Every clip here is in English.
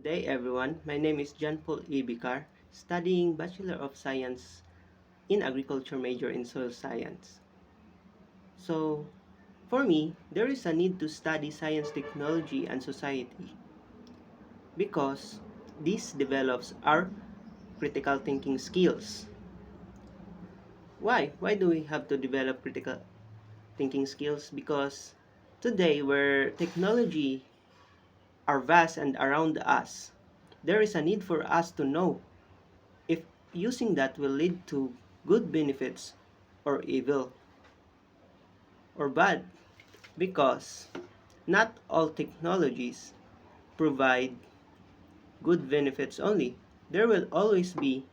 Day everyone, my name is John Paul Ibicar, studying Bachelor of Science in Agriculture major in Soil Science. So, for me, there is a need to study science, technology, and society because this develops our critical thinking skills. Why? Why do we have to develop critical thinking skills? Because today, where technology are vast and around us, there is a need for us to know if using that will lead to good benefits or evil or bad, because not all technologies provide good benefits only. There will always be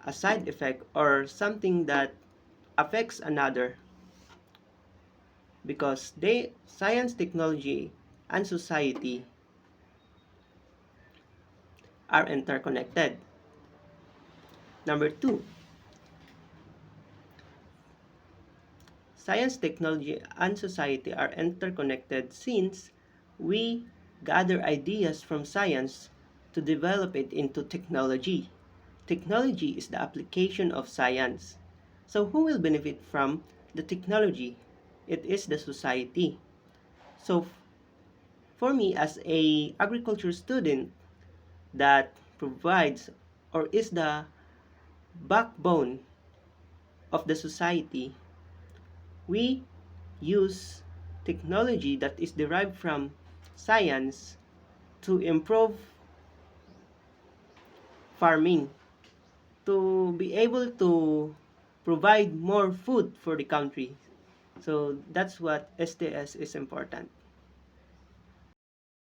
a side effect or something that affects another, because science, technology, and society are interconnected. Number two, science, technology, and society are interconnected since we gather ideas from science to develop it into technology. Technology is the application of science. So who will benefit from the technology? It is the society. So for me as a agriculture student that provides or is the backbone of the society, we use technology that is derived from science to improve farming, to be able to provide more food for the country. So that's what STS is important.